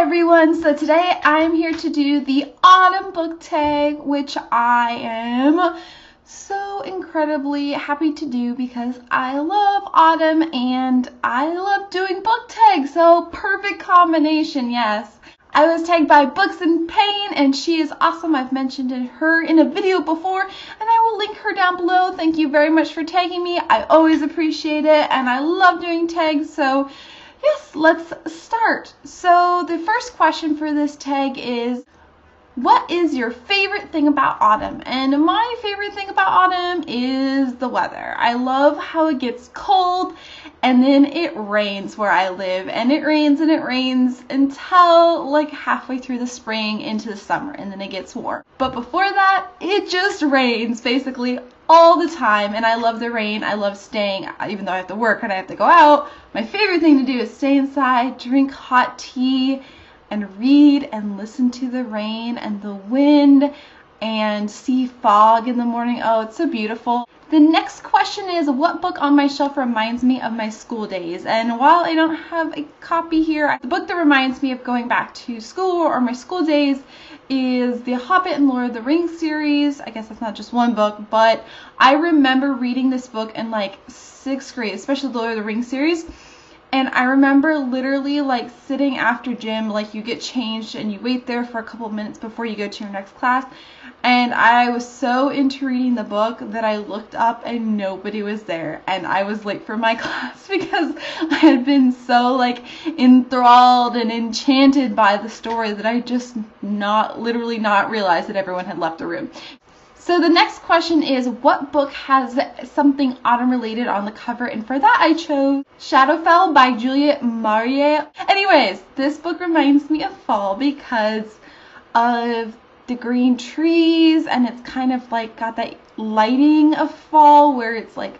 everyone, so today I'm here to do the autumn book tag, which I am so incredibly happy to do because I love autumn and I love doing book tags, so perfect combination, yes. I was tagged by BooksandPain and she is awesome. I've mentioned her in a video before and I will link her down below. Thank you very much for tagging me. I always appreciate it and I love doing tags, so yes, let's start. So the first question for this tag is, what is your favorite thing about autumn? And my favorite thing about autumn is the weather. I love how it gets cold and then it rains where I live, and it rains until like halfway through the spring into the summer, and then it gets warm. But before that, it just rains basically all the time, and I love the rain. I love staying, even though I have to work and I have to go out. My favorite thing to do is stay inside, drink hot tea, and read and listen to the rain and the wind and see fog in the morning. Oh, it's so beautiful. The next question is, what book on my shelf reminds me of my school days? And while I don't have a copy here, the book that reminds me of going back to school or my school days is the Hobbit and Lord of the Rings series. I guess that's not just one book, but I remember reading this book in like 6th grade, especially the Lord of the Rings series. And I remember literally like sitting after gym, like you get changed and you wait there for a couple of minutes before you go to your next class. And I was so into reading the book that I looked up and nobody was there. And I was late for my class because I had been so like enthralled and enchanted by the story that I just literally not realized that everyone had left the room. So the next question is, what book has something autumn related on the cover? And for that I chose Shadowfell by Juliet Marie. Anyways, this book reminds me of fall because of the green trees, and it's kind of like got that lighting of fall where it's like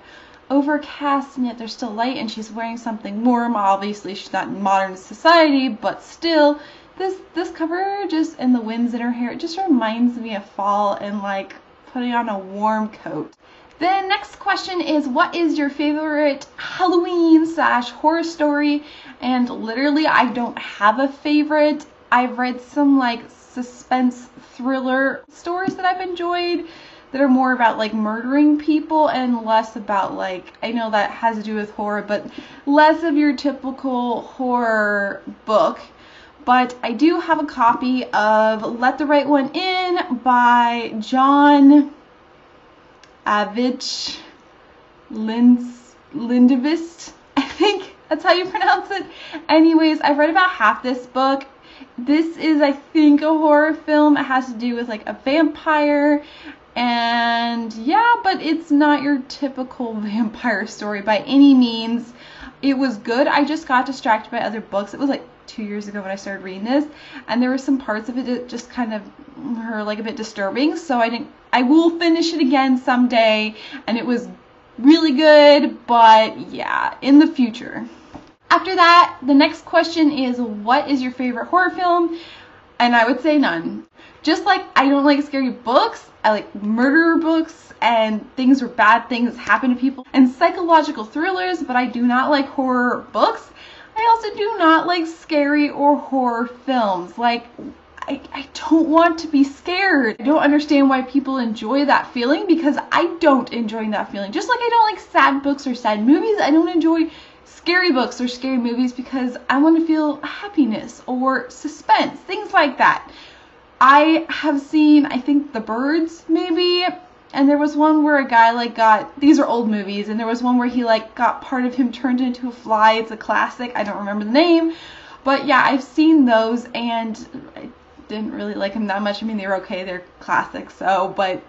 overcast and yet there's still light, and she's wearing something warm. Obviously she's not in modern society, but still this cover just, and the winds in her hair, it just reminds me of fall and like putting on a warm coat. The next question is, what is your favorite Halloween/horror story? And literally I don't have a favorite. I've read some like suspense thriller stories that I've enjoyed that are more about like murdering people and less about like, I know that has to do with horror, but less of your typical horror book. But I do have a copy of Let the Right One In by John Avich Lindevist. I think that's how you pronounce it. Anyways, I've read about half this book. This is, I think, a horror film. It has to do with like a vampire, and yeah, but it's not your typical vampire story by any means. It was good. I just got distracted by other books. It was like 2 years ago when I started reading this, and there were some parts of it that just kind of were like a bit disturbing, so I will finish it again someday, and it was really good, but yeah, in the future. After that, the next question is, what is your favorite horror film? And I would say none. Just like I don't like scary books, I like murder books and things where bad things happen to people, and psychological thrillers, but I do not like horror books. I also do not like scary or horror films. Like, I don't want to be scared. I don't understand why people enjoy that feeling, because I don't enjoy that feeling. Just like I don't like sad books or sad movies, I don't enjoy scary books or scary movies because I want to feel happiness or suspense, things like that. I have seen, I think, The Birds maybe, and there was one where a guy like these are old movies, and there was one where he like got part of him turned into a fly. It's a classic. I don't remember the name, but yeah, I've seen those and I didn't really like them that much. I mean, they were okay, they're classics, so, but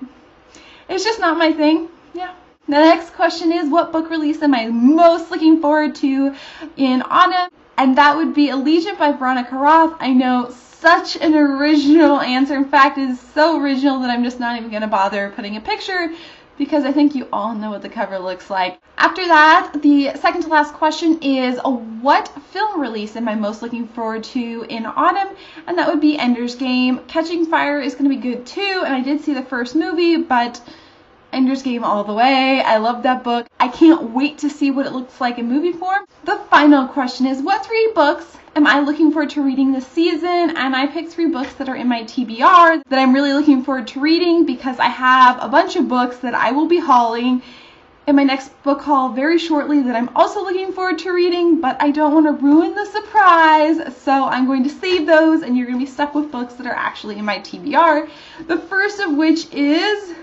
it's just not my thing. Yeah. The next question is, what book release am I most looking forward to in autumn? And that would be Allegiant by Veronica Roth. I know, such an original answer. In fact, it is so original that I'm just not even going to bother putting a picture because I think you all know what the cover looks like. After that, the second to last question is, what film release am I most looking forward to in autumn? And that would be Ender's Game. Catching Fire is going to be good too, and I did see the first movie, but Ender's Game all the way. I love that book. I can't wait to see what it looks like in movie form. The final question is, what 3 books am I looking forward to reading this season? And I picked 3 books that are in my TBR that I'm really looking forward to reading, because I have a bunch of books that I will be hauling in my next book haul very shortly that I'm also looking forward to reading, but I don't want to ruin the surprise, so I'm going to save those, and you're going to be stuck with books that are actually in my TBR. The first of which is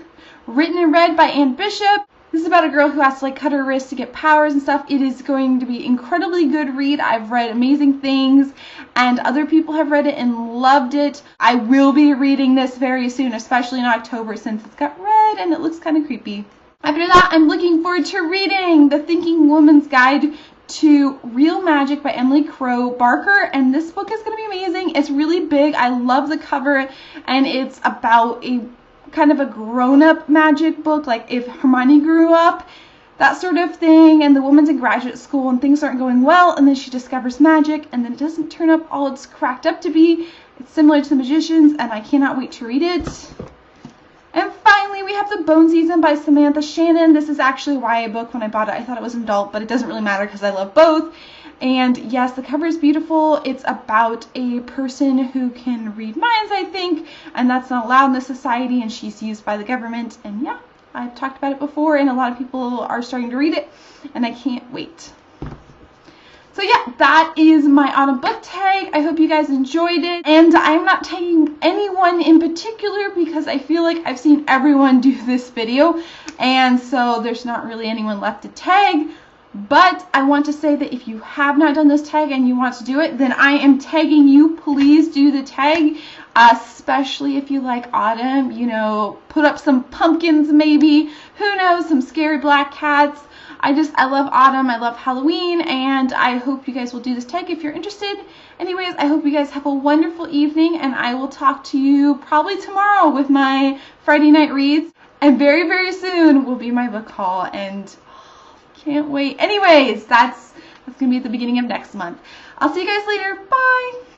written and read by Anne Bishop. This is about a girl who has to cut her wrist to get powers and stuff. It is going to be incredibly good read. I've read amazing things, and other people have read it and loved it. I will be reading this very soon, especially in October, since it's got red and it looks kind of creepy. After that, I'm looking forward to reading The Thinking Woman's Guide to Real Magic by Emily Crow Barker, and this book is going to be amazing. It's really big. I love the cover, and it's about a kind of a grown-up magic book, like if Hermione grew up, that sort of thing, and the woman's in graduate school and things aren't going well, and then she discovers magic, and then it doesn't turn up all it's cracked up to be. It's similar to The Magicians, and I cannot wait to read it. And finally, we have The Bone Season by Samantha Shannon. This is actually a YA book. When I bought it, I thought it was an adult, but it doesn't really matter because I love both. And yes, the cover is beautiful. It's about a person who can read minds, I think, and that's not allowed in this society, and she's used by the government. And yeah, I've talked about it before, and a lot of people are starting to read it, and I can't wait. So yeah, that is my autumn book tag. I hope you guys enjoyed it. And I'm not tagging anyone in particular because I feel like I've seen everyone do this video. And so there's not really anyone left to tag. But I want to say that if you have not done this tag and you want to do it, then I am tagging you. Please do the tag, especially if you like autumn. You know, put up some pumpkins maybe. Who knows, some scary black cats. I love autumn, I love Halloween, and I hope you guys will do this tag if you're interested. Anyways, I hope you guys have a wonderful evening, and I will talk to you probably tomorrow with my Friday night reads, and very, very soon will be my book haul, and can't wait. Anyways, that's going to be at the beginning of next month. I'll see you guys later. Bye!